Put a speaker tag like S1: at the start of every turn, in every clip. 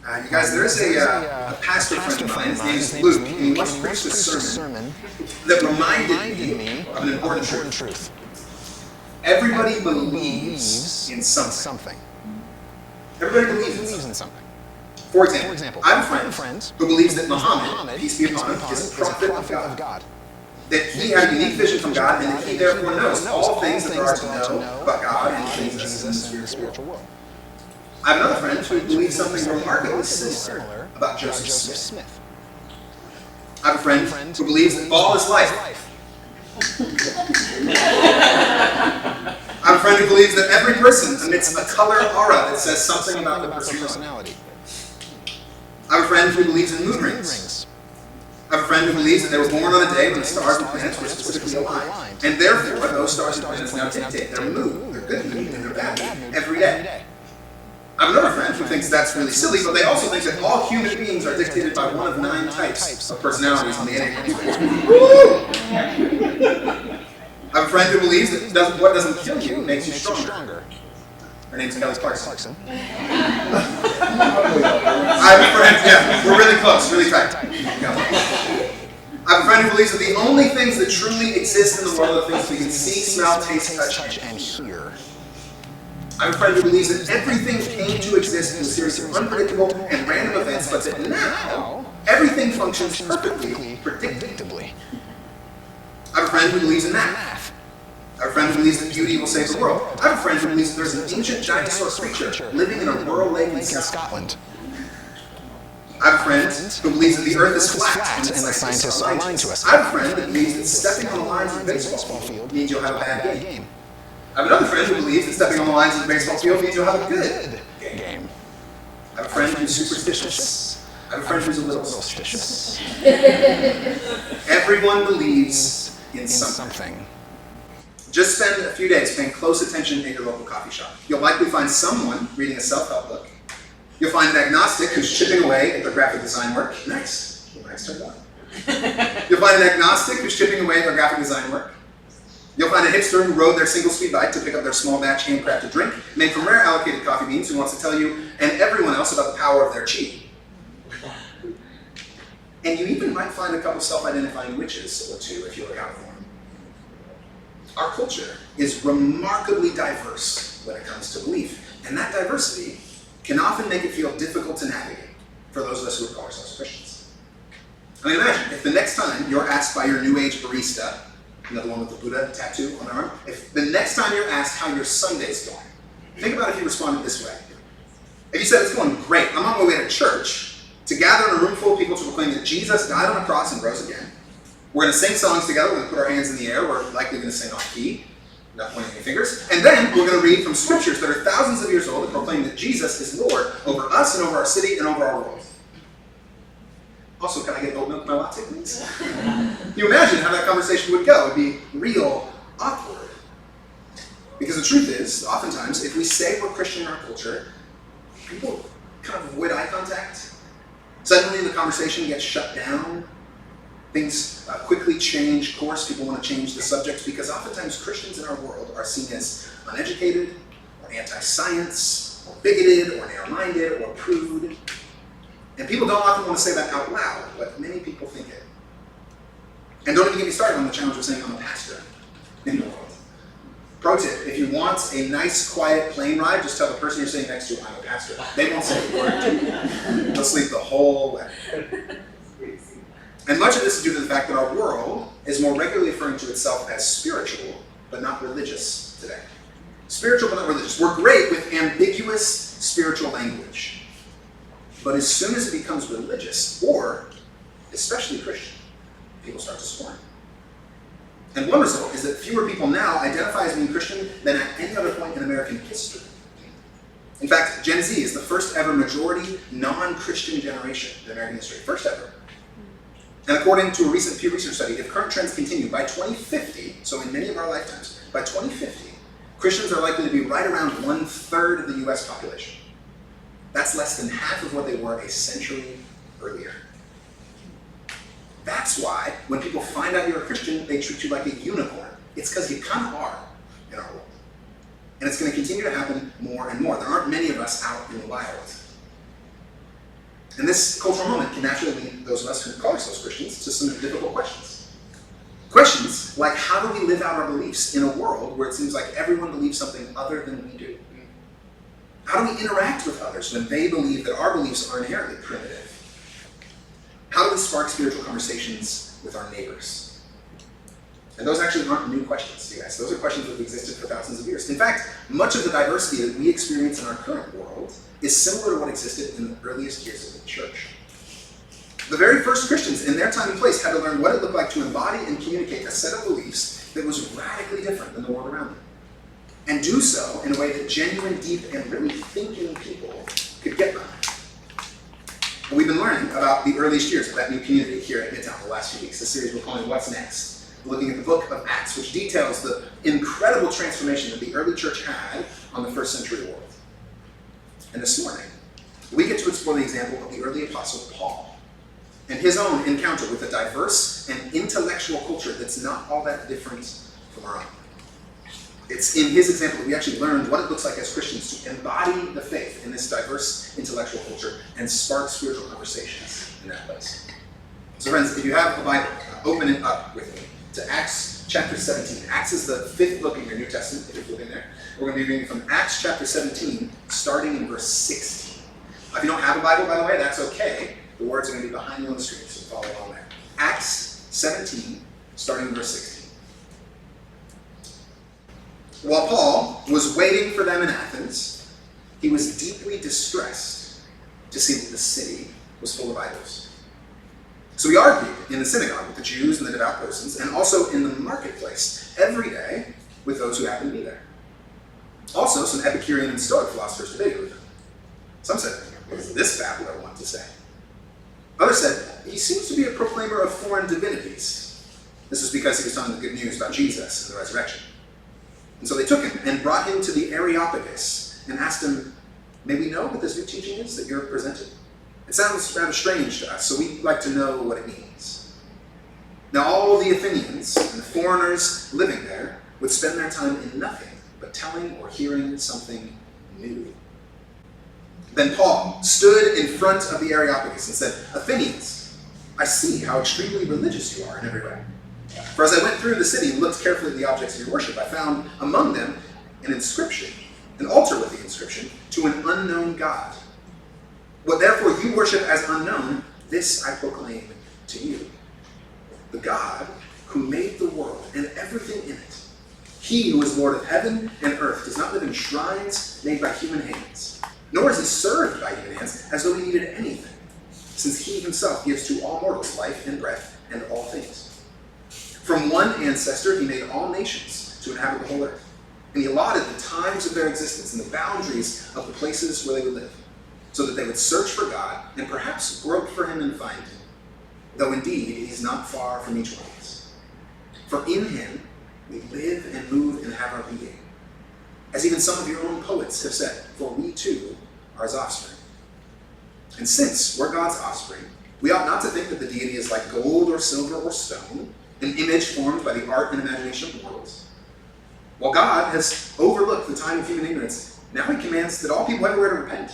S1: You guys, there's a pastor friend of mine, his name's Luke, and he once preached a sermon that reminded me of an important truth. Everybody believes in something. Everybody believes in something. For example, I have a friend who believes that Muhammad, peace be upon him, is a prophet of God. That he had a unique vision from God, and that he therefore knows all things that there are to know about God and things in the spiritual world. I have another friend who believes something remarkably similar about Joseph Smith. I have a friend who believes that ball is life. I have a friend who believes that every person emits a color aura that says something about their personality. I have a friend who believes in moon rings. I have a friend who believes that they were born on a day when the stars and planets were specifically aligned, and therefore those stars and planets now dictate their mood, their good mood, and their bad mood every day. I have another friend who thinks that's really silly, but they also think that all human beings are dictated by one of 9 types of personalities on the Enneagram. I have a friend who believes that what doesn't kill you makes you stronger. Her name's Kelly Clarkson. I have a friend, we're really close, really tight. I have a friend who believes that the only things that truly exist in the world are things we can see, smell, taste, touch, and hear. I have a friend who believes that everything came to exist in a series of unpredictable and random events, but that now everything functions perfectly, predictably. I have a friend who believes in math. I have a friend who believes that beauty will save the world. I have a friend who believes that there's an ancient dinosaur creature living in a rural lake in Scotland. I have a friend who believes that the earth is flat and the scientists are lying to us. I have a friend that believes that stepping on the lines of the baseball field means you'll have a bad game. I have another friend who believes that stepping on the lines of the baseball field means you'll have a good game. I have a friend who's superstitious. I have a friend who's a little suspicious. Everyone believes in something. Just spend a few days paying close attention at your local coffee shop. You'll likely find someone reading a self-help book. You'll find an agnostic who's chipping away at their graphic design work. Nice. Nice turn on. You'll find an agnostic who's chipping away at their graphic design work. You'll find a hipster who rode their single-speed bike to pick up their small batch handcrafted drink made from rare allocated coffee beans who wants to tell you and everyone else about the power of their chi. And you even might find a couple self-identifying witches or two if you look out for them. Our culture is remarkably diverse when it comes to belief, and that diversity can often make it feel difficult to navigate for those of us who would call ourselves Christians. I mean, imagine if the next time you're asked by your New Age barista, another one with the Buddha tattoo on their arm, if the next time you're asked how your Sunday's going, think about if you responded this way. If you said, it's going great, I'm on my way to church to gather in a room full of people to proclaim that Jesus died on a cross and rose again. We're going to sing songs together, we're going to put our hands in the air, we're likely going to sing off key, not pointing any fingers, and then we're going to read from scriptures that are thousands of years old that proclaim that Jesus is Lord over us and over our city and over our world. Also, can I get oat milk in my latte, please? Can you imagine how that conversation would go? It would be real awkward. Because the truth is, oftentimes, if we say we're Christian in our culture, people kind of avoid eye contact. Suddenly the conversation gets shut down. Things quickly change course. People want to change the subject because oftentimes Christians in our world are seen as uneducated, or anti-science, or bigoted, or narrow-minded, or prude. And people don't often want to say that out loud, but many people think it. And don't even get me started on the challenge of saying I'm a pastor in the world. Pro tip, if you want a nice, quiet plane ride, just tell the person you're sitting next to, I'm a pastor. They won't say a word. They'll sleep the whole way. And much of this is due to the fact that our world is more regularly referring to itself as spiritual, but not religious today. Spiritual, but not religious. We're great with ambiguous spiritual language. But as soon as it becomes religious, or especially Christian, people start to scorn. And one result is that fewer people now identify as being Christian than at any other point in American history. In fact, Gen Z is the first ever majority non-Christian generation in American history. First ever. And according to a recent Pew Research study, if current trends continue, by 2050, so in many of our lifetimes, by 2050, Christians are likely to be right around 1/3 of the US population. That's less than half of what they were a century earlier. That's why when people find out you're a Christian, they treat you like a unicorn. It's because you kind of are in our world. And it's going to continue to happen more and more. There aren't many of us out in the wild. And this cultural moment can naturally lead those of us who call ourselves Christians to some difficult questions. Questions like, how do we live out our beliefs in a world where it seems like everyone believes something other than we do? How do we interact with others when they believe that our beliefs are inherently primitive? How do we spark spiritual conversations with our neighbors? And those actually aren't new questions, you guys. Those are questions that have existed for thousands of years. In fact, much of the diversity that we experience in our current world is similar to what existed in the earliest years of the church. The very first Christians in their time and place had to learn what it looked like to embody and communicate a set of beliefs that was radically different than the world around them. And do so in a way that genuine, deep, and really thinking people could get behind. And we've been learning about the earliest years of that new community here at Midtown the last few weeks. This series we're calling What's Next? Looking at the book of Acts, which details the incredible transformation that the early church had on the first century world. And this morning, we get to explore the example of the early apostle Paul and his own encounter with a diverse and intellectual culture that's not all that different from our own. It's in his example that we actually learned what it looks like as Christians to embody the faith in this diverse intellectual culture and spark spiritual conversations in that place. So friends, if you have a Bible, open it up with me to Acts chapter 17. Acts is the fifth book in your New Testament, if you're flipping there. We're going to be reading from Acts chapter 17, starting in verse 16. If you don't have a Bible, by the way, that's okay. The words are going to be behind you on the screen, so follow along there. Acts 17, starting in verse 16. While Paul was waiting for them in Athens, he was deeply distressed to see that the city was full of idols. So he argued in the synagogue with the Jews and the devout persons, and also in the marketplace every day with those who happened to be there. Also, some Epicurean and Stoic philosophers debated with him. Some said, "What does this babbler want to say?" Others said, "He seems to be a proclaimer of foreign divinities." This was because he was telling the good news about Jesus and the resurrection. And so they took him and brought him to the Areopagus and asked him, "May we know what this new teaching is that you're presenting? It sounds rather strange to us, so we'd like to know what it means." Now all the Athenians and the foreigners living there would spend their time in nothing but telling or hearing something new. Then Paul stood in front of the Areopagus and said, "Athenians, I see how extremely religious you are in every way. For as I went through the city and looked carefully at the objects of your worship, I found among them an inscription, an altar with the inscription, to an unknown God. What therefore you worship as unknown, this I proclaim to you. The God who made the world and everything in it. He who is Lord of heaven and earth does not live in shrines made by human hands, nor is he served by human hands as though he needed anything, since he himself gives to all mortals life and breath and all things. From one ancestor he made all nations to inhabit the whole earth, and he allotted the times of their existence and the boundaries of the places where they would live, so that they would search for God and perhaps grope for him and find him, though indeed he's not far from each one of us. For in him we live and move and have our being. As even some of your own poets have said, for we too are his offspring. And since we're God's offspring, we ought not to think that the deity is like gold or silver or stone, an image formed by the art and imagination of mortals. While God has overlooked the time of human ignorance, now he commands that all people everywhere to repent,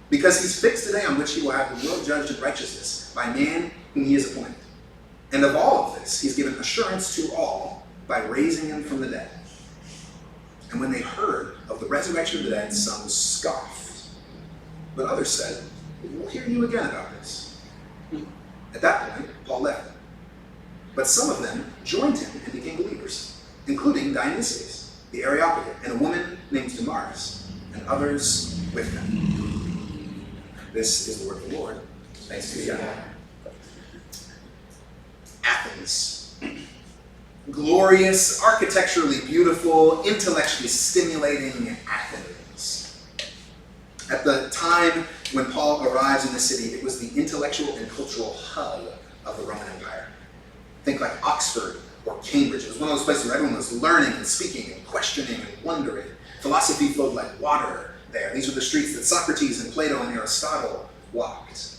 S1: because he's fixed a day on which he will have the world judged in righteousness by man whom he has appointed. And of all of this, he's given assurance to all by raising him from the dead. And when they heard of the resurrection of the dead, some scoffed. But others said, we'll hear you again about this. At that point, Paul left them. But some of them joined him and became believers, including Dionysius, the Areopagite, and a woman named Damaris, and others with them. This is the word of the Lord. Thanks be to God. Athens. Glorious, architecturally beautiful, intellectually stimulating Athens. At the time when Paul arrives in the city, it was the intellectual and cultural hub of the Roman Empire. Think like Oxford or Cambridge. It was one of those places where everyone was learning and speaking and questioning and wondering. Philosophy flowed like water there. These were the streets that Socrates and Plato and Aristotle walked.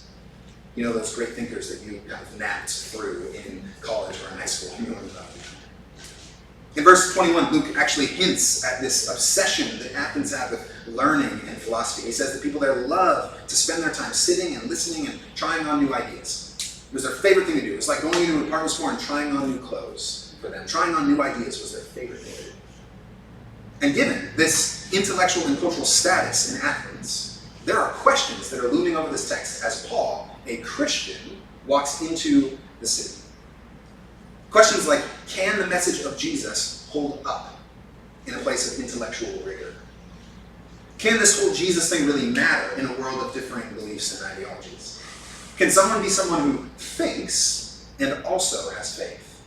S1: You know those great thinkers that you kind of napped through in college or in high school. You know what I'm talking about. In verse 21, Luke actually hints at this obsession that Athens had with learning and philosophy. He says that people there love to spend their time sitting and listening and trying on new ideas. It was their favorite thing to do. It was like going into a department store and trying on new clothes for them. Trying on new ideas was their favorite thing to do. And given this intellectual and cultural status in Athens, there are questions that are looming over this text as Paul, a Christian, walks into the city. Questions like, can the message of Jesus hold up in a place of intellectual rigor? Can this whole Jesus thing really matter in a world of differing beliefs and ideologies? Can someone be someone who thinks and also has faith?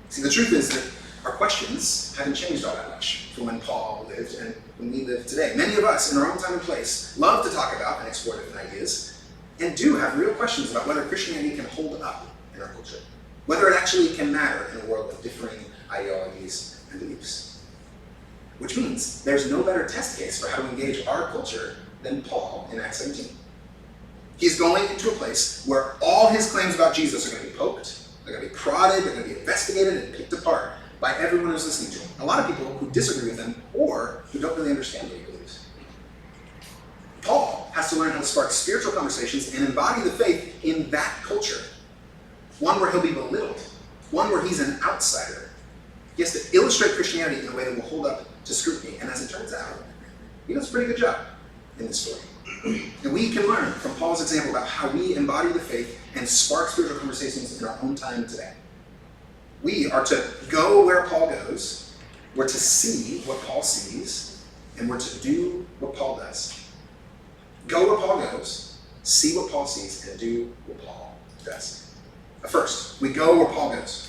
S1: See, the truth is that our questions haven't changed all that much from when Paul lived and when we live today. Many of us, in our own time and place, love to talk about and explore different ideas and do have real questions about whether Christianity can hold up in our culture, whether it actually can matter in a world of differing ideologies and beliefs. Which means there's no better test case for how to engage our culture than Paul in Acts 17. He's going into a place where all his claims about Jesus are going to be poked, they're going to be prodded, they're going to be investigated and picked apart by everyone who's listening to him. A lot of people who disagree with him or who don't really understand what he believes. Paul has to learn how to spark spiritual conversations and embody the faith in that culture. One where he'll be belittled, one where he's an outsider. He has to illustrate Christianity in a way that will hold up to scrutiny. And as it turns out, he does a pretty good job in this story. And we can learn from Paul's example about how we embody the faith and spark spiritual conversations in our own time today. We are to go where Paul goes, we're to see what Paul sees, and we're to do what Paul does. Go where Paul goes, see what Paul sees, and do what Paul does. But first, we go where Paul goes.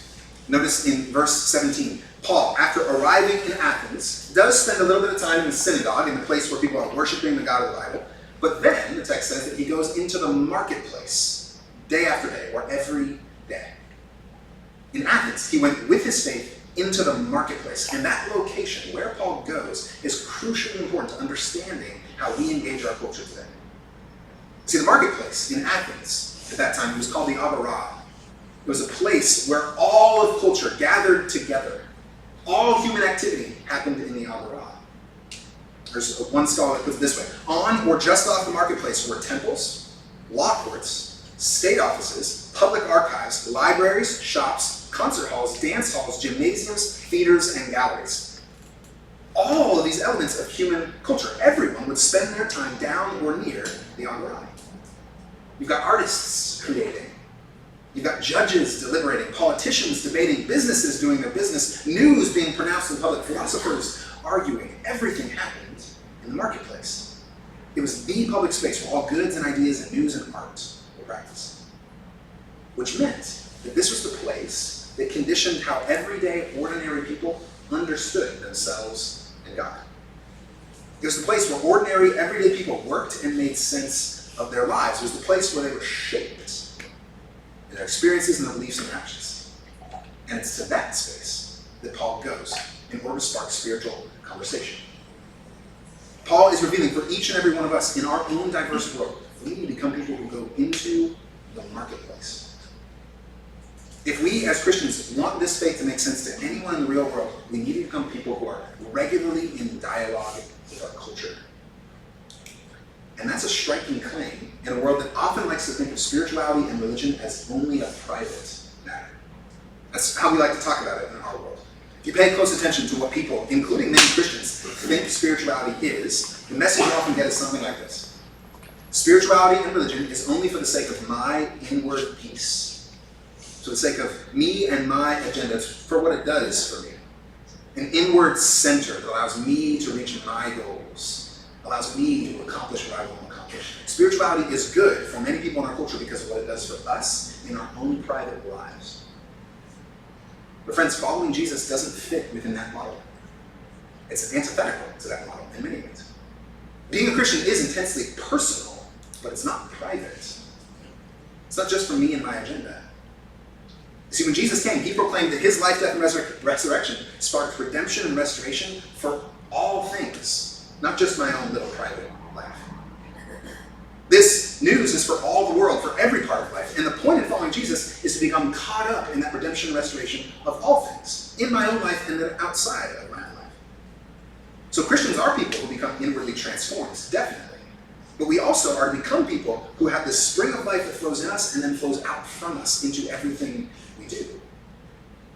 S1: Notice in verse 17, Paul, after arriving in Athens, does spend a little bit of time in the synagogue, in the place where people are worshiping the God of the Bible. But then, the text says that he goes into the marketplace, day after day, or every day. In Athens, he went with his faith into the marketplace. And that location, where Paul goes, is crucially important to understanding how we engage our culture today. See, the marketplace in Athens, at that time, was called the Agora. It was a place where all of culture gathered together. All human activity happened in the Agora. There's one scholar that puts it this way. On or just off the marketplace were temples, law courts, state offices, public archives, libraries, shops, concert halls, dance halls, gymnasiums, theaters, and galleries. All of these elements of human culture, everyone would spend their time down or near the Agora. You've got artists creating. You've got judges deliberating, politicians debating, businesses doing their business, news being pronounced in public, philosophers arguing. Everything happened in the marketplace. It was the public space where all goods and ideas and news and art were practiced. Which meant that this was the place that conditioned how everyday, ordinary people understood themselves and God. It was the place where ordinary, everyday people worked and made sense of their lives. It was the place where they were shaped in their experiences and their beliefs and actions. And it's to that space that Paul goes in order to spark spiritual conversation. Paul is revealing for each and every one of us in our own diverse world, we need to become people who go into the marketplace. If we as Christians want this faith to make sense to anyone in the real world, we need to become people who are regularly in dialogue with our culture. And that's a striking claim in a world that often likes to think of spirituality and religion as only a private matter. That's how we like to talk about it in our world. If you pay close attention to what people, including many Christians, think spirituality is, the message you often get is something like this. Spirituality and religion is only for the sake of my inward peace. For the sake of me and my agenda, for what it does for me. An inward center that allows me to reach my goals. Allows me to accomplish what I want to accomplish. Spirituality is good for many people in our culture because of what it does for us in our own private lives. But friends, following Jesus doesn't fit within that model. It's antithetical to that model in many ways. Being a Christian is intensely personal, but it's not private. It's not just for me and my agenda. See, when Jesus came, he proclaimed that his life, death, and resurrection sparked redemption and restoration for all things. Not just my own little private life. This This news is for all the world, for every part of life. And the point in following Jesus is to become caught up in that redemption and restoration of all things, in my own life and then outside of my own life. So Christians are people who become inwardly transformed, definitely. But we also are to become people who have this spring of life that flows in us and then flows out from us into everything we do.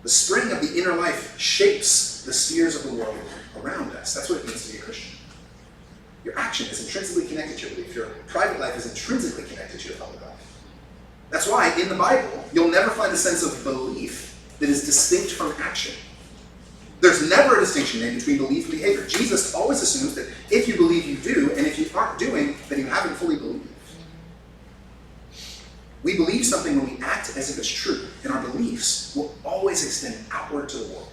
S1: The spring of the inner life shapes the spheres of the world around us. That's what it means to be a Christian. Your action is intrinsically connected to your belief. Your private life is intrinsically connected to your public life. That's why in the Bible, you'll never find a sense of belief that is distinct from action. There's never a distinction made between belief and behavior. Jesus always assumes that if you believe, you do, and if you aren't doing, then you haven't fully believed. We believe something when we act as if it's true, and our beliefs will always extend outward to the world.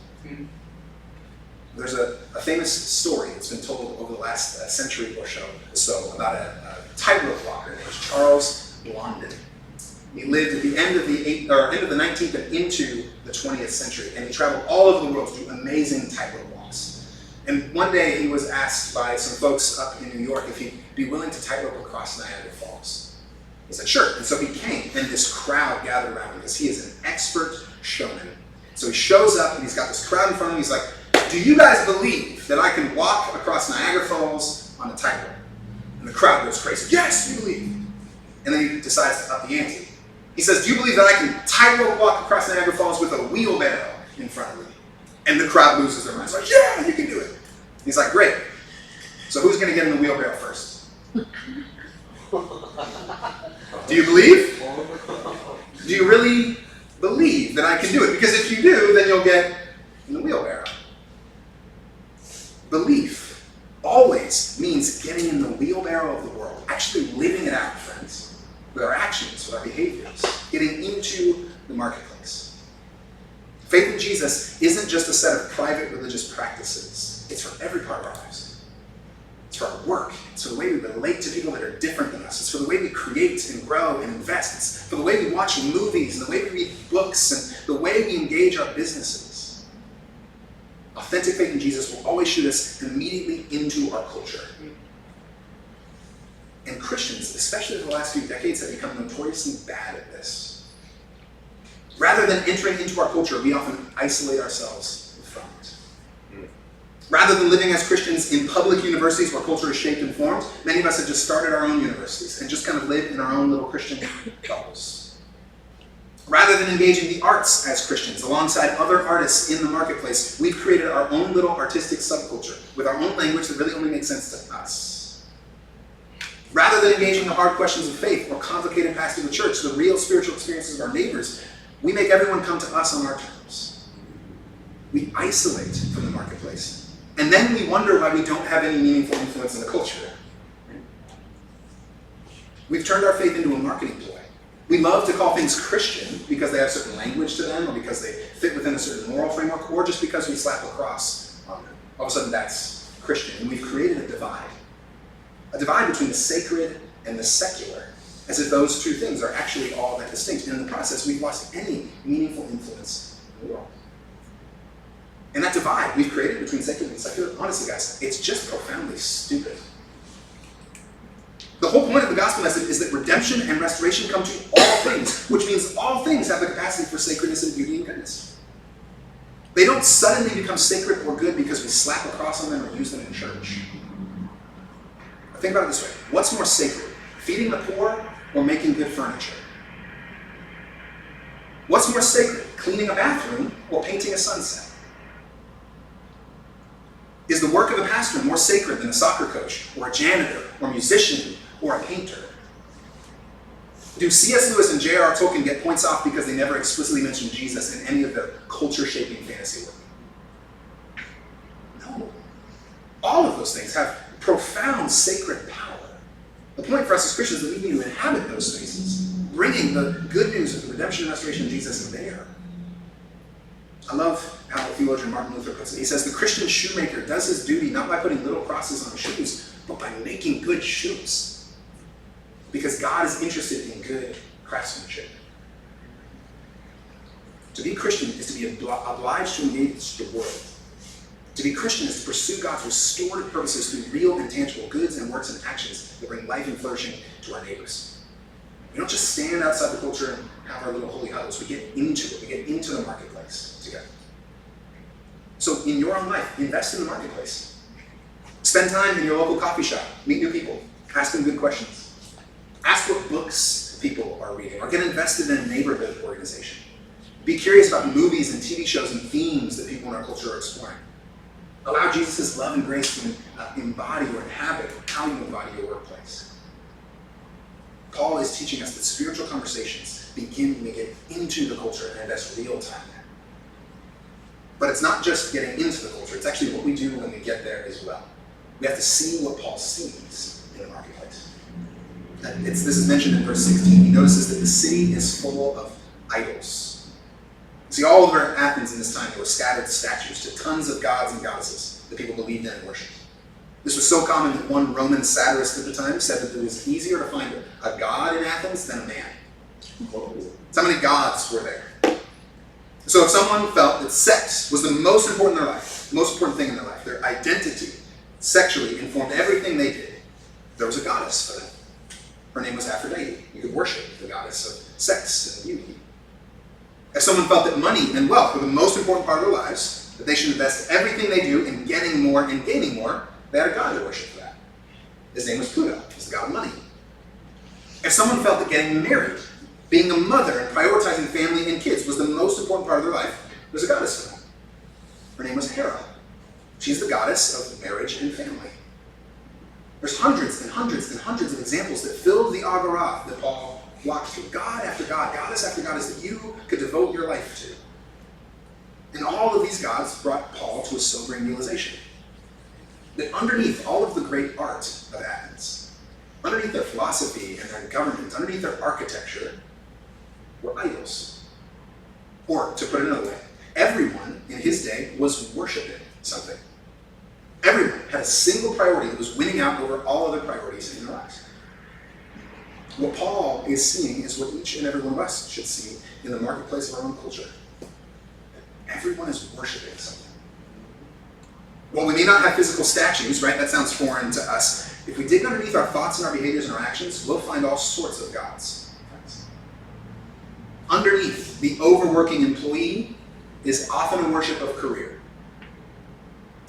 S1: There's a famous story that's been told over the last century or so about a tightrope walker named Charles Blondin. He lived at the end of the 19th and into the 20th century, and he traveled all over the world to do amazing tightrope walks. And one day he was asked by some folks up in New York if he'd be willing to tightrope across Niagara Falls. He said, sure. And so he came, and this crowd gathered around him because he is an expert showman. So he shows up, and he's got this crowd in front of him. He's like, do you guys believe that I can walk across Niagara Falls on a tightrope? And the crowd goes crazy. Yes, we believe. And then he decides to up the ante. He says, do you believe that I can tightrope walk across Niagara Falls with a wheelbarrow in front of me? And the crowd loses their minds. Like, yeah, you can do it. He's like, great. So who's going to get in the wheelbarrow first? Do you believe? Do you really believe that I can do it? Because if you do, then you'll get in the wheelbarrow. Belief always means getting in the wheelbarrow of the world, actually living it out, friends, with our actions, with our behaviors, getting into the marketplace. Faith in Jesus isn't just a set of private religious practices. It's for every part of our lives. It's for our work. It's for the way we relate to people that are different than us. It's for the way we create and grow and invest. It's for the way we watch movies and the way we read books and the way we engage our businesses. Authentic faith in Jesus will always shoot us immediately into our culture. And Christians, especially in the last few decades, have become notoriously bad at this. Rather than entering into our culture, we often isolate ourselves from it. Rather than living as Christians in public universities where culture is shaped and formed, many of us have just started our own universities and just kind of live in our own little Christian bubbles. Rather than engaging the arts as Christians alongside other artists in the marketplace, we've created our own little artistic subculture with our own language that really only makes sense to us. Rather than engaging the hard questions of faith or complicated pastoring the church, the real spiritual experiences of our neighbors, we make everyone come to us on our terms. We isolate from the marketplace. And then we wonder why we don't have any meaningful influence in the culture. We've turned our faith into a marketing ploy. We love to call things Christian because they have certain language to them, or because they fit within a certain moral framework, or just because we slap a cross on them. All of a sudden that's Christian. And we've created a divide between the sacred and the secular, as if those two things are actually all that distinct. And in the process, we've lost any meaningful influence in the world. And that divide we've created between secular and secular, honestly guys, it's just profoundly stupid. The whole point of the gospel message is that redemption and restoration come to all things, which means all things have the capacity for sacredness and beauty and goodness. They don't suddenly become sacred or good because we slap a cross on them or use them in church. Think about it this way. What's more sacred, feeding the poor or making good furniture? What's more sacred, cleaning a bathroom or painting a sunset? Is the work of a pastor more sacred than a soccer coach or a janitor or musician or a painter? Do C.S. Lewis and J.R.R. Tolkien get points off because they never explicitly mention Jesus in any of their culture-shaping fantasy work? No. All of those things have profound sacred power. The point for us as Christians is that we need to inhabit those spaces, bringing the good news of the redemption and restoration of Jesus there. I love how the theologian Martin Luther puts it. He says, the Christian shoemaker does his duty not by putting little crosses on his shoes, but by making good shoes. Because God is interested in good craftsmanship. To be Christian is to be obliged to engage the world. To be Christian is to pursue God's restorative purposes through real and tangible goods and works and actions that bring life and flourishing to our neighbors. We don't just stand outside the culture and have our little holy huddles. We get into it. We get into the marketplace together. So in your own life, invest in the marketplace. Spend time in your local coffee shop. Meet new people. Ask them good questions. Ask what books people are reading, or get invested in a neighborhood organization. Be curious about the movies and TV shows and themes that people in our culture are exploring. Allow Jesus' love and grace to embody or inhabit how you embody your workplace. Paul is teaching us that spiritual conversations begin when we get into the culture and invest real time there. But it's not just getting into the culture, it's actually what we do when we get there as well. We have to see what Paul sees in the marketplace. This is mentioned in verse 16. He notices that the city is full of idols. See, all over Athens in this time, there were scattered statues to tons of gods and goddesses that people believed in and worshipped. This was so common that one Roman satirist at the time said that it was easier to find a god in Athens than a man. So many gods were there. So if someone felt that sex was the most important in their life, the most important thing in their life, their identity sexually informed everything they did, there was a goddess for them. Her name was Aphrodite. You could worship the goddess of sex and beauty. If someone felt that money and wealth were the most important part of their lives, that they should invest everything they do in getting more and gaining more, they had a god to worship for that. His name was Pluto. He's the god of money. If someone felt that getting married, being a mother, and prioritizing family and kids was the most important part of their life, there's a goddess for them. Her name was Hera. She's the goddess of marriage and family. There's hundreds and hundreds and hundreds of examples that filled the agora that Paul walked through. God after God, goddess after goddess that you could devote your life to. And all of these gods brought Paul to a sobering realization. That underneath all of the great art of Athens, underneath their philosophy and their government, underneath their architecture, were idols. Or, to put it another way, everyone in his day was worshiping something. Everyone had a single priority that was winning out over all other priorities in their lives. What Paul is seeing is what each and every one of us should see in the marketplace of our own culture. Everyone is worshiping something. While we may not have physical statues, right? That sounds foreign to us. If we dig underneath our thoughts and our behaviors and our actions, we'll find all sorts of gods. Underneath the overworking employee is often a worship of career.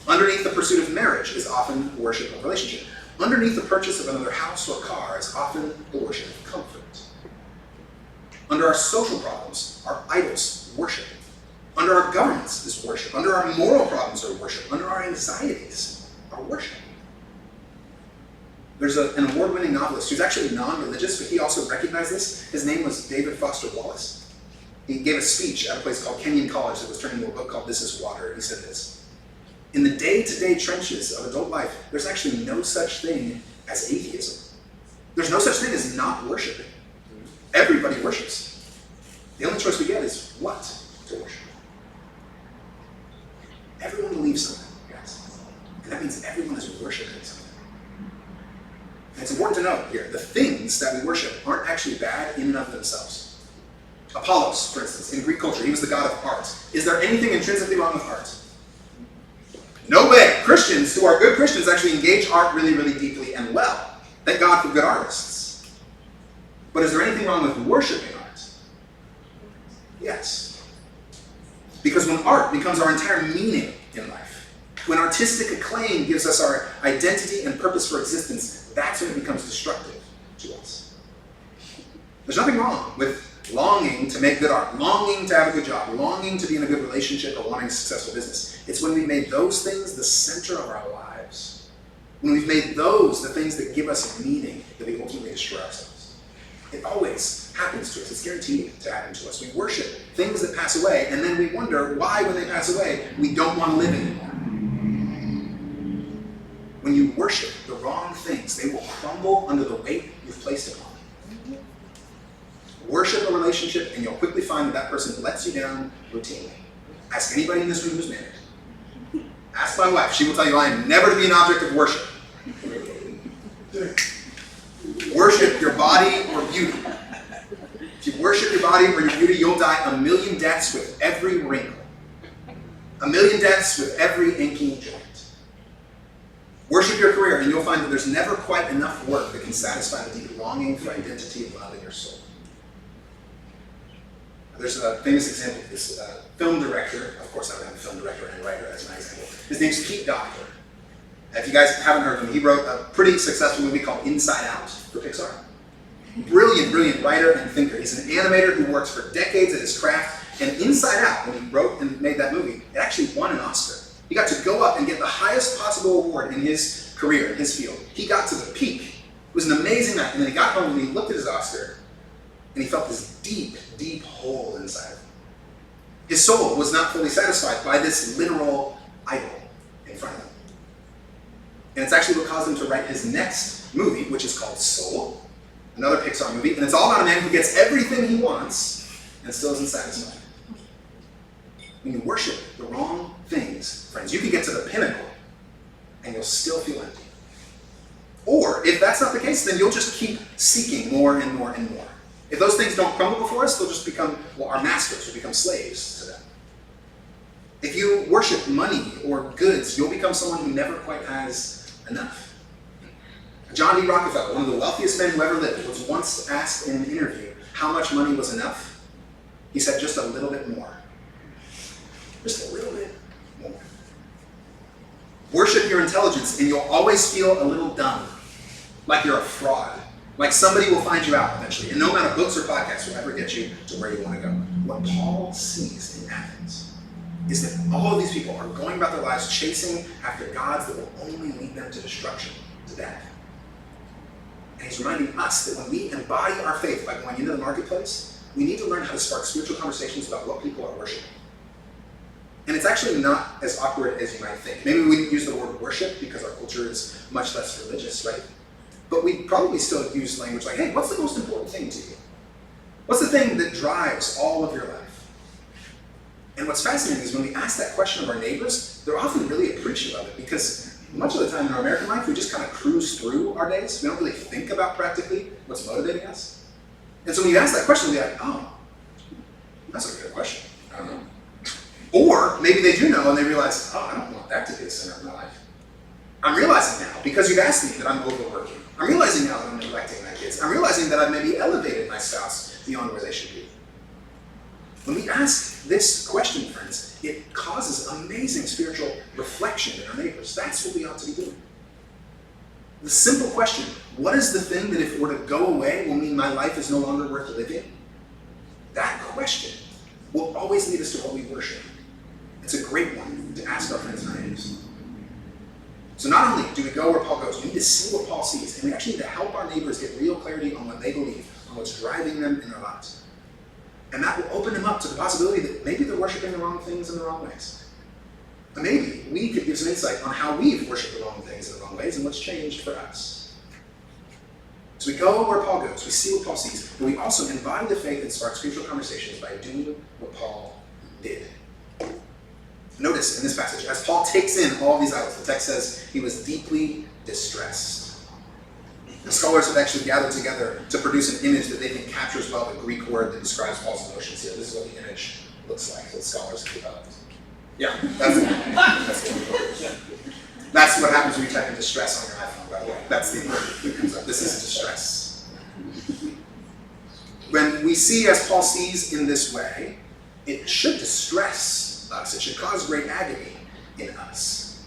S1: Underneath the pursuit of marriage is often worship of relationship. Underneath the purchase of another house or car is often the worship of comfort. Under our social problems are idols worship. Under our governments is worship. Under our moral problems are worship. Under our anxieties are worship. There's an award-winning novelist who's actually non-religious, but he also recognized this. His name was David Foster Wallace. He gave a speech at a place called Kenyon College that was turned into a book called This Is Water. He said this: in the day-to-day trenches of adult life, there's actually no such thing as atheism. There's no such thing as not worshiping. Everybody worships. The only choice we get is what to worship. Everyone believes something, guys. And that means everyone is worshiping something. And it's important to note here, the things that we worship aren't actually bad in and of themselves. Apollos, for instance, in Greek culture, he was the god of art. Is there anything intrinsically wrong with art? No way. Christians who are good Christians actually engage art really, really deeply and well. Thank God for good artists. But is there anything wrong with worshiping art? Yes. Because when art becomes our entire meaning in life, when artistic acclaim gives us our identity and purpose for existence, that's when it becomes destructive to us. There's nothing wrong with longing to make good art, longing to have a good job, longing to be in a good relationship, or wanting a successful business. It's when we've made those things the center of our lives. When we've made those the things that give us meaning, that we ultimately destroy ourselves. It always happens to us. It's guaranteed to happen to us. We worship things that pass away, and then we wonder why, when they pass away, we don't want to live anymore. When you worship the wrong things, they will crumble under the weight you've placed upon them. Worship a relationship, and you'll quickly find that that person lets you down routinely. Ask anybody in this room who's married. Ask my wife. She will tell you I am never to be an object of worship. Worship your body or beauty. If you worship your body or your beauty, you'll die a million deaths with every wrinkle. A million deaths with every aching joint. Worship your career, and you'll find that there's never quite enough work that can satisfy the deep longing for identity and love in your soul. There's a famous example of this film director. Of course, I would have a film director and writer as my example. His name's Pete Docter. If you guys haven't heard of him, he wrote a pretty successful movie called Inside Out for Pixar. Brilliant writer and thinker. He's an animator who works for decades at his craft. And Inside Out, when he wrote and made that movie, it actually won an Oscar. He got to go up and get the highest possible award in his career, in his field. He got to the peak. It was an amazing night. And then he got home and he looked at his Oscar and he felt this deep, deep hole inside of him. His soul was not fully satisfied by this literal idol in front of him. And it's actually what caused him to write his next movie, which is called Soul, another Pixar movie. And it's all about a man who gets everything he wants and still isn't satisfied. When you worship the wrong things, friends, you can get to the pinnacle and you'll still feel empty. Or if that's not the case, then you'll just keep seeking more and more and more. If those things don't crumble before us, they'll just become, our masters will become slaves to them. If you worship money or goods, you'll become someone who never quite has enough. John D. Rockefeller, one of the wealthiest men who ever lived, was once asked in an interview how much money was enough. He said, just a little bit more. Just a little bit more. Worship your intelligence and you'll always feel a little dumb, like you're a fraud. Like somebody will find you out eventually, and no amount of books or podcasts will ever get you to where you want to go. What Paul sees in Athens is that all of these people are going about their lives chasing after gods that will only lead them to destruction, to death. And he's reminding us that when we embody our faith by going into the marketplace, we need to learn how to spark spiritual conversations about what people are worshiping. And it's actually not as awkward as you might think. Maybe we didn't use the word worship because our culture is much less religious, right? But we probably still use language like, hey, what's the most important thing to you? What's the thing that drives all of your life? And what's fascinating is when we ask that question of our neighbors, they're often really appreciative of it because much of the time in our American life, we just kind of cruise through our days. We don't really think about practically what's motivating us. And so when you ask that question, we'll be like, oh, that's a good question. I don't know. Or maybe they do know and they realize, oh, I don't want that to be the center of my life. I'm realizing now, because you've asked me, that I'm overworking. I'm realizing now that I'm neglecting my kids. I'm realizing that I've maybe elevated my spouse beyond where they should be. When we ask this question, friends, it causes amazing spiritual reflection in our neighbors. That's what we ought to be doing. The simple question, what is the thing that if it were to go away will mean my life is no longer worth living? That question will always lead us to what we worship. It's a great one to ask our friends and our neighbors. So not only do we go where Paul goes, we need to see what Paul sees, and we actually need to help our neighbors get real clarity on what they believe, on what's driving them in their lives. And that will open them up to the possibility that maybe they're worshiping the wrong things in the wrong ways. And maybe we could give some insight on how we've worshipped the wrong things in the wrong ways and what's changed for us. So we go where Paul goes, we see what Paul sees, but we also embody the faith and spark spiritual conversations by doing what Paul did. Notice in this passage, as Paul takes in all these idols, the text says he was deeply distressed. The scholars have actually gathered together to produce an image that they think captures well the Greek word that describes Paul's emotions here. This is what the image looks like that scholars have developed. Yeah, that's what happens when you type in distress on your iPhone, by the way. That's the word that comes up. This is distress. When we see as Paul sees in this way, it should distress us. It should cause great agony in us.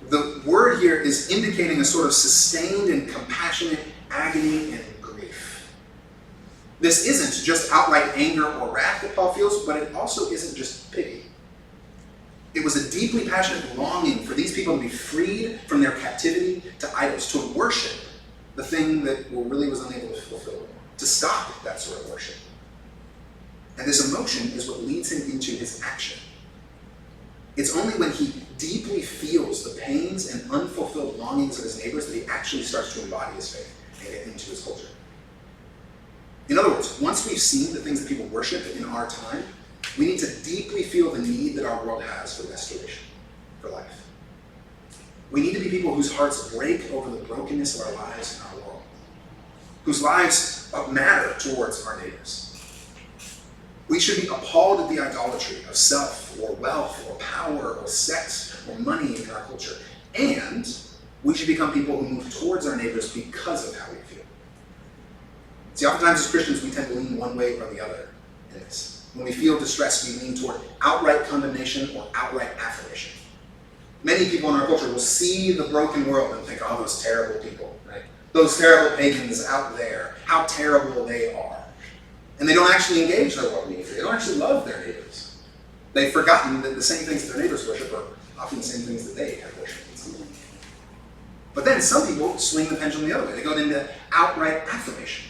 S1: The word here is indicating a sort of sustained and compassionate agony and grief. This isn't just outright anger or wrath that Paul feels, but it also isn't just pity. It was a deeply passionate longing for these people to be freed from their captivity to idols, to worship the thing that really was unable to fulfill, to stop that sort of worship. And this emotion is what leads him into his action. It's only when he deeply feels the pains and unfulfilled longings of his neighbors that he actually starts to embody his faith and get into his culture. In other words, once we've seen the things that people worship in our time, we need to deeply feel the need that our world has for restoration, for life. We need to be people whose hearts break over the brokenness of our lives and our world, whose lives matter towards our neighbors. We should be appalled at the idolatry of self or wealth or power or sex or money in our culture. And We should become people who move towards our neighbors because of how we feel. See, oftentimes as Christians, we tend to lean one way or the other in this. When we feel distress, we lean toward outright condemnation or outright affirmation. Many people in our culture will see the broken world and think, oh, those terrible people, right? Those terrible pagans out there, how terrible they are. And they don't actually engage their world meaningfully. They don't actually love their neighbors. They've forgotten that the same things that their neighbors worship are often the same things that they have worshipped. But then some people swing the pendulum the other way. They go into outright affirmation.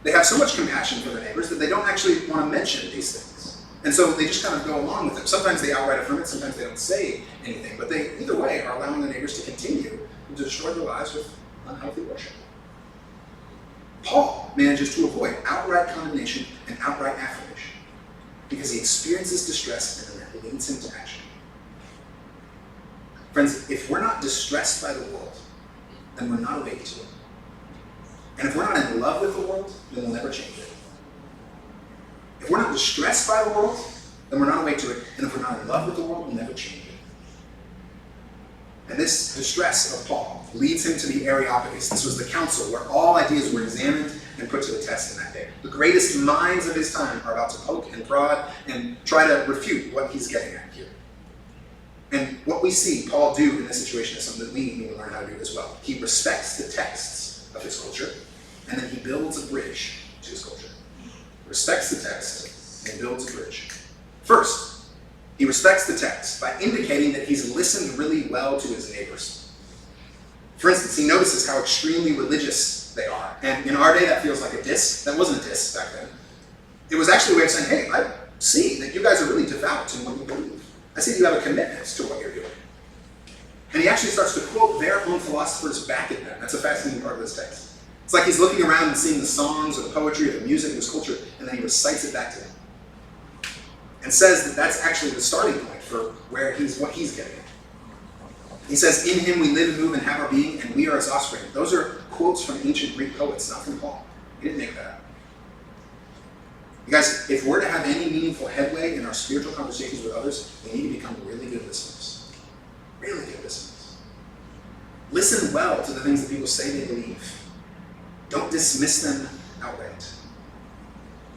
S1: They have so much compassion for their neighbors that they don't actually want to mention these things. And so they just kind of go along with them. Sometimes they outright affirm it, sometimes they don't say anything. But they, either way, are allowing their neighbors to continue to destroy their lives with unhealthy worship. Paul manages to avoid outright condemnation and outright affirmation because he experiences distress and then that leads him to action. Friends, if we're not distressed by the world, then we're not awake to it. And if we're not in love with the world, then we'll never change it. If we're not distressed by the world, then we're not awake to it. And if we're not in love with the world, we'll never change it. And this distress of Paul leads him to the Areopagus. This was the council where all ideas were examined and put to the test in that day. The greatest minds of his time are about to poke and prod and try to refute what he's getting at here. And what we see Paul do in this situation is something that we need to learn how to do as well. He respects the texts of his culture, and then he builds a bridge to his culture. Respects the text and builds a bridge. First, he respects the text by indicating that he's listened really well to his neighbors. For instance, he notices how extremely religious they are. And in our day, that feels like a diss. That wasn't a diss back then. It was actually a way of saying, hey, I see that you guys are really devout in what you believe. I see that you have a commitment to what you're doing. And he actually starts to quote their own philosophers back at them. That's a fascinating part of this text. It's like he's looking around and seeing the songs or the poetry or the music of his culture, and then he recites it back to them. And says that that's actually the starting point for what he's getting at. He says, in him we live and move and have our being, and we are his offspring. Those are quotes from ancient Greek poets, not from Paul. He didn't make that up. You guys, if we're to have any meaningful headway in our spiritual conversations with others, we need to become really good listeners. Really good listeners. Listen well to the things that people say they believe. Don't dismiss them outright.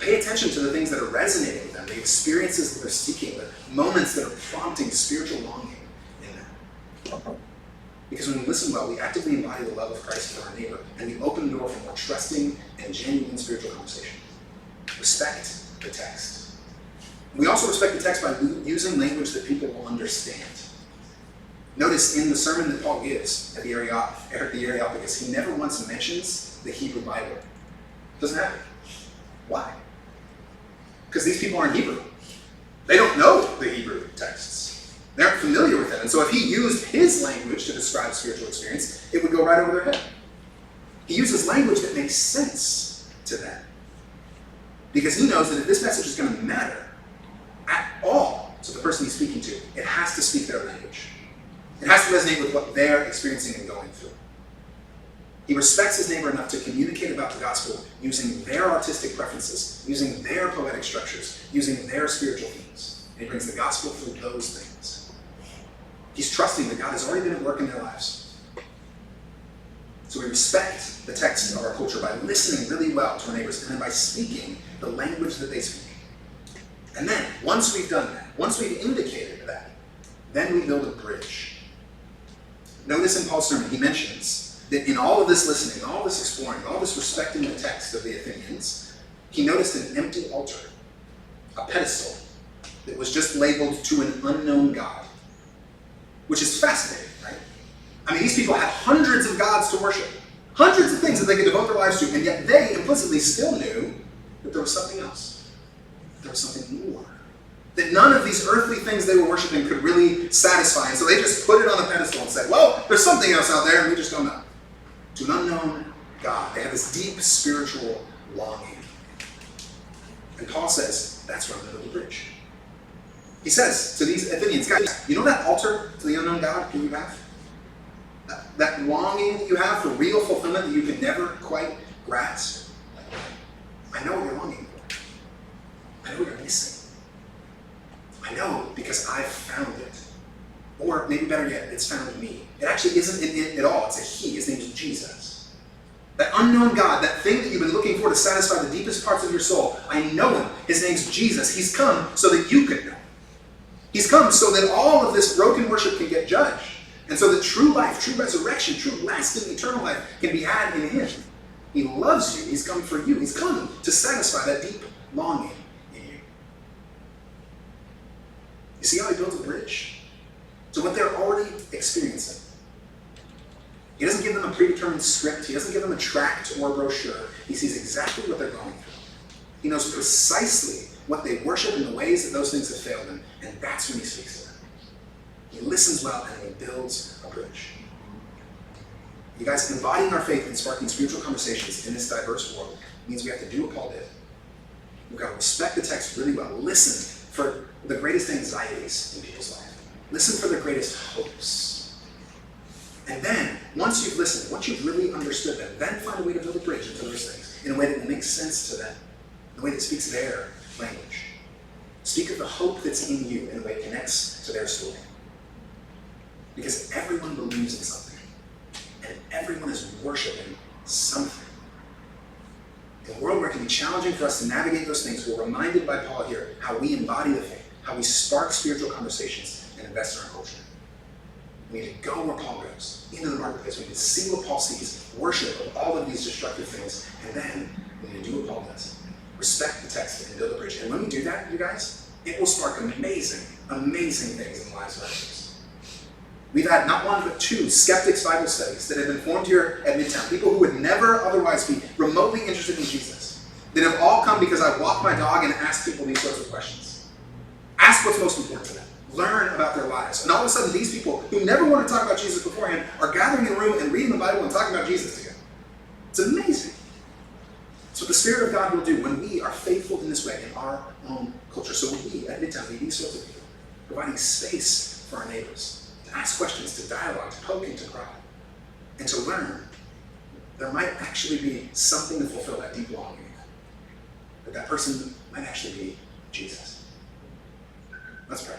S1: Pay attention to the things that are resonating with them, the experiences that they're seeking, the moments that are prompting spiritual longing in them. Because when we listen well, we actively embody the love of Christ for our neighbor, and we open the door for more trusting and genuine spiritual conversation. Respect the text. We also respect the text by using language that people will understand. Notice in the sermon that Paul gives at the Areopagus, he never once mentions the Hebrew Bible. Doesn't happen. Why? Because these people aren't Hebrew. They don't know the Hebrew texts. They aren't familiar with it. And so if he used his language to describe spiritual experience, it would go right over their head. He uses language that makes sense to them. Because he knows that if this message is going to matter at all to the person he's speaking to, it has to speak their language. It has to resonate with what they're experiencing and going through. He respects his neighbor enough to communicate about the gospel using their artistic preferences, using their poetic structures, using their spiritual themes. And he brings the gospel through those things. He's trusting that God has already been at work in their lives. So we respect the text of our culture by listening really well to our neighbors and then by speaking the language that they speak. And then, once we've done that, once we've indicated that, then we build a bridge. Notice in Paul's sermon, he mentions that in all of this listening, all this exploring, all this respecting the text of the Athenians, he noticed an empty altar, a pedestal that was just labeled to an unknown God, which is fascinating, right? I mean, these people had hundreds of gods to worship, hundreds of things that they could devote their lives to, and yet they implicitly still knew that there was something else. There was something more. That none of these earthly things they were worshiping could really satisfy, and so they just put it on the pedestal and said, well, there's something else out there, and we just don't know. To an unknown God. They have this deep spiritual longing. And Paul says, that's where I'm going to build a bridge. He says to these Athenians, guys, you know that altar to the unknown God that you have? That longing that you have for real fulfillment that you can never quite grasp? I know what you're longing for. I know what you're missing. I know because I've found it. Or maybe better yet, it's found in me. It actually isn't in it at all. It's a he. His name is Jesus. That unknown God, that thing that you've been looking for to satisfy the deepest parts of your soul, I know him. His name's Jesus. He's come so that you could know. He's come so that all of this broken worship can get judged. And so that true life, true resurrection, true lasting eternal life can be had in him. He loves you. He's come for you. He's come to satisfy that deep longing in you. You see how he builds a bridge to what they're already experiencing. He doesn't give them a predetermined script. He doesn't give them a tract or a brochure. He sees exactly what they're going through. He knows precisely what they worship and the ways that those things have failed them, and that's when he speaks to them. He listens well and he builds a bridge. You guys, embodying our faith and sparking spiritual conversations in this diverse world means we have to do what Paul did. We've got to respect the text really well. Listen for the greatest anxieties in people's life. Listen for their greatest hopes. And then, once you've listened, once you've really understood them, then find a way to build a bridge into those things in a way that will make sense to them, in a way that speaks their language. Speak of the hope that's in you in a way that connects to their story. Because everyone believes in something. And everyone is worshiping something. In a world where it can be challenging for us to navigate those things, we're reminded by Paul here how we embody the faith, how we spark spiritual conversations and invest in our culture. We need to go where Paul goes, into the marketplace. We need to see what Paul sees, worship of all of these destructive things, and then we need to do what Paul does. Respect the text and build a bridge. And when we do that, you guys, it will spark amazing, amazing things in the lives of others. We've had not one but two skeptics Bible studies that have been formed here at Midtown. People who would never otherwise be remotely interested in Jesus. That have all come because I walk my dog and ask people these sorts of questions. Ask what's most important to them. Learn about their lives. And all of a sudden, these people who never wanted to talk about Jesus beforehand are gathering in a room and reading the Bible and talking about Jesus together. It's amazing. It's what the Spirit of God will do when we are faithful in this way in our own culture. So we at Midtown be these sorts of people, providing space for our neighbors. To ask questions, to dialogue, to poke, and to cry, and to learn there might actually be something to fulfill that deep longing. That person might actually be Jesus. Let's pray.